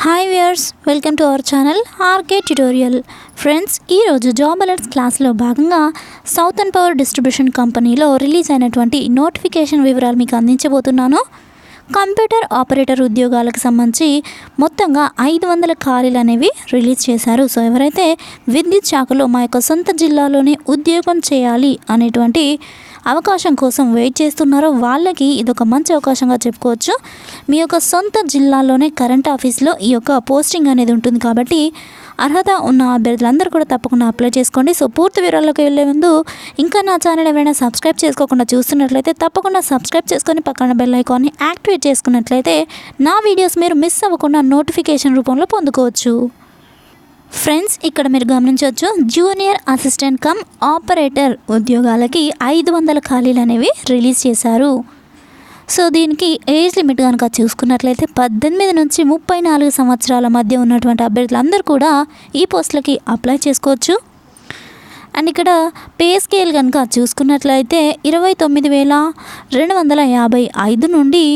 Hi viewers, welcome to our channel RK tutorial. Friends, ఈరోజు job alerts క్లాస్లో భాగంగా southern power distribution కంపెనీలో release అయినటువంటి నోటిఫికేషన్ వివరాలు మీకు అందించబోతున్నాను. కంప్యూటర్ ఆపరేటర్ ఉద్యోగాలకు సంబంధించి మొత్తంగా 500 ఖాళీలు అనేవి రిలీజ్ చేశారు. సో ఎవరైతే విద్యుత్ శాఖలో మా యొక్క సొంత జిల్లాలోనే ఉద్యోగం చేయాలి అనేటువంటి అవకాశం కోసం వెయిట్ చేస్తున్నారో వాళ్ళకి ఇదొక మంచి అవకాశంగా చెప్పుకోవచ్చు. మీ యొక్క సొంత జిల్లాలోనే కరెంట్ ఆఫీస్లో ఈ యొక్క పోస్టింగ్ అనేది ఉంటుంది కాబట్టి అర్హత ఉన్న అభ్యర్థులందరూ కూడా తప్పకుండా అప్లై చేసుకోండి. సో పూర్తి వివరాల్లోకి వెళ్ళే ముందు ఇంకా నా ఛానల్ ఏమైనా సబ్స్క్రైబ్ చేసుకోకుండా చూస్తున్నట్లయితే తప్పకుండా సబ్స్క్రైబ్ చేసుకొని పక్కన బెల్ ఐకాన్ని యాక్టివేట్ చేసుకున్నట్లయితే నా వీడియోస్ మీరు మిస్ అవ్వకుండా నోటిఫికేషన్ రూపంలో పొందుకోవచ్చు. ఫ్రెండ్స్, ఇక్కడ మీరు గమనించవచ్చు, జూనియర్ అసిస్టెంట్ కమ్ ఆపరేటర్ ఉద్యోగాలకి 500 ఖాళీలు అనేవి రిలీజ్ చేశారు. సో దీనికి ఏజ్ లిమిట్ కనుక చూసుకున్నట్లయితే 18 నుంచి 34 సంవత్సరాల మధ్య ఉన్నటువంటి అభ్యర్థులందరూ కూడా ఈ పోస్టులకి అప్లై చేసుకోవచ్చు. అండ్ ఇక్కడ పే స్కేల్ కనుక చూసుకున్నట్లయితే 29,255 నుండి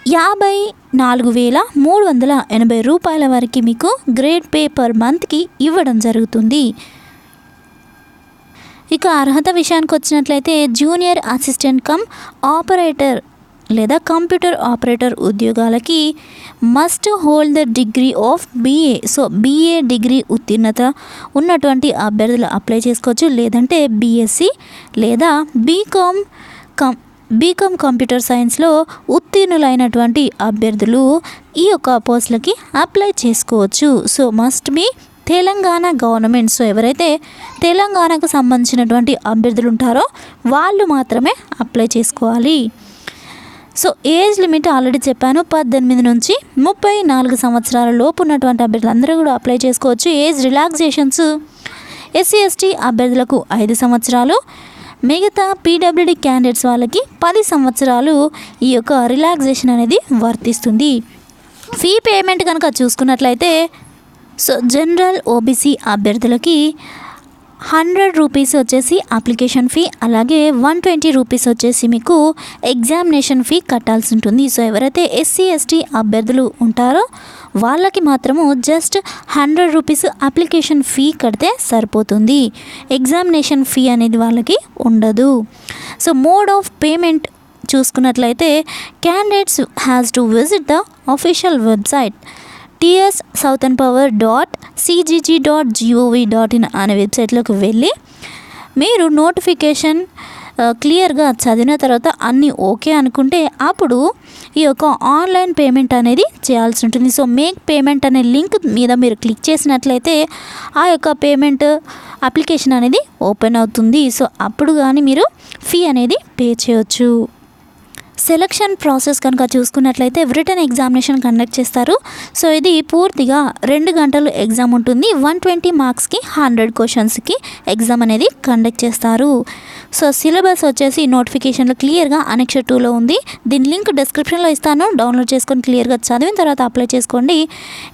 54,380 రూపాయల వరకు మీకు గ్రేడ్ పే పర్ మంత్కి ఇవ్వడం జరుగుతుంది. ఇక అర్హత విషయానికి వచ్చినట్లయితే జూనియర్ అసిస్టెంట్ కమ్ ఆపరేటర్ లేదా కంప్యూటర్ ఆపరేటర్ ఉద్యోగాలకి must hold the degree of BA. So BA degree ఉత్తీర్ణత ఉన్నటువంటి అభ్యర్థులు అప్లై చేసుకోవచ్చు. లేదంటే BSc లేదా బీకామ్ కంప్యూటర్ సైన్స్లో ఉత్తీర్ణులైనటువంటి అభ్యర్థులు ఈ యొక్క పోస్టులకి అప్లై చేసుకోవచ్చు. So must be Telangana government. So ఎవరైతే తెలంగాణకు సంబంధించినటువంటి అభ్యర్థులు ఉంటారో వాళ్ళు మాత్రమే అప్లై చేసుకోవాలి. సో ఏజ్ లిమిట్ ఆల్రెడీ చెప్పాను, 18 నుంచి 34 సంవత్సరాల లోపు ఉన్నటువంటి అభ్యర్థులు అందరూ కూడా అప్లై చేసుకోవచ్చు. ఏజ్ రిలాక్సేషన్స్ SC/ST అభ్యర్థులకు 5 సంవత్సరాలు, మిగతా PWD క్యాండిడేట్స్ వాళ్ళకి 10 సంవత్సరాలు ఈ యొక్క రిలాక్సేషన్ అనేది వర్తిస్తుంది. ఫీ పేమెంట్ కనుక చూసుకున్నట్లయితే సో జనరల్ OBC అభ్యర్థులకి 100 రూపీస్ వచ్చేసి అప్లికేషన్ ఫీ, అలాగే 120 రూపీస్ వచ్చేసి మీకు ఎగ్జామినేషన్ ఫీ కట్టాల్సి ఉంటుంది. సో ఎవరైతే SC/ST అభ్యర్థులు ఉంటారో వాళ్ళకి మాత్రము జస్ట్ 100 రూపీస్ అప్లికేషన్ ఫీ కడితే సరిపోతుంది. ఎగ్జామినేషన్ ఫీ అనేది వాళ్ళకి ఉండదు. సో మోడ్ ఆఫ్ పేమెంట్ చూసుకున్నట్లయితే candidates has to visit the official website ts southernpower.cgg.gov.in అనే వెబ్సైట్లోకి వెళ్ళి మీరు నోటిఫికేషన్ క్లియర్గా చదివిన తర్వాత అన్నీ ఓకే అనుకుంటే అప్పుడు ఈ యొక్క ఆన్లైన్ పేమెంట్ అనేది చేయాల్సి ఉంటుంది. సో మేక్ పేమెంట్ అనే లింక్ మీద మీరు క్లిక్ చేసినట్లయితే ఆ యొక్క పేమెంట్ అప్లికేషన్ అనేది ఓపెన్ అవుతుంది. సో అప్పుడు కానీ మీరు ఫీ అనేది పే చేయొచ్చు. సెలక్షన్ ప్రాసెస్ కనుక చూసుకున్నట్లయితే రిటన్ ఎగ్జామినేషన్ కండక్ట్ చేస్తారు. సో ఇది పూర్తిగా 2 గంటలు ఎగ్జామ్ ఉంటుంది. 120 మార్క్స్కి 100 క్వశ్చన్స్కి ఎగ్జామ్ అనేది కండక్ట్ చేస్తారు. సో సిలబస్ వచ్చేసి నోటిఫికేషన్లో క్లియర్గా అనెక్షన్ 2లో ఉంది. దీని లింక్ డిస్క్రిప్షన్లో ఇస్తాను, డౌన్లోడ్ చేసుకొని క్లియర్గా చదివిన తర్వాత అప్లై చేసుకోండి.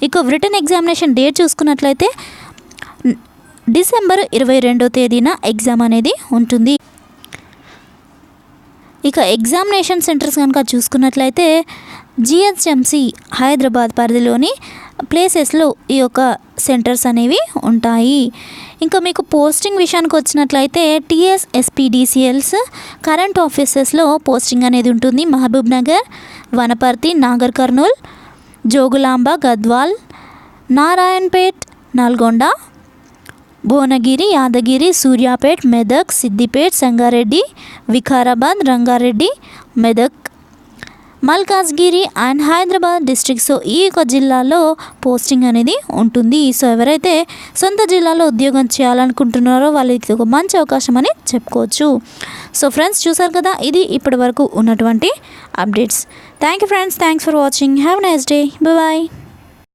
ఇక రిటన్ ఎగ్జామినేషన్ డేట్ చూసుకున్నట్లయితే డిసెంబర్ 22వ తేదీన ఎగ్జామ్ అనేది ఉంటుంది. ఇక ఎగ్జామినేషన్ సెంటర్స్ కనుక చూసుకున్నట్లయితే GHMC హైదరాబాద్ పరిధిలోని ప్లేసెస్లో ఈ యొక్క సెంటర్స్ అనేవి ఉంటాయి. ఇంకా మీకు పోస్టింగ్ విషయానికి వచ్చినట్లయితే TS SPDCLs కరెంట్ ఆఫీసెస్లో పోస్టింగ్ అనేది ఉంటుంది. Mahabubnagar, Wanaparthy, Nagarkurnool, Jogulamba, Gadwal, Narayanpet, Nalgonda, Bhuvanagiri, Yadagiri, Suryapet, Medak, Siddipet, Sangareddy, Vikarabad, Rangareddy, Medak, Malkajgiri and Hyderabad district. So ఈ యొక్క జిల్లాలో పోస్టింగ్ అనేది ఉంటుంది. సో ఎవరైతే సొంత జిల్లాలో ఉద్యోగం చేయాలనుకుంటున్నారో వాళ్ళకి ఒక మంచి అవకాశం అని చెప్పుకోవచ్చు. సో ఫ్రెండ్స్, చూసారు కదా, ఇది ఇప్పటి వరకు ఉన్నటువంటి updates. Thank you friends, thanks for watching. Have a nice day. Bye.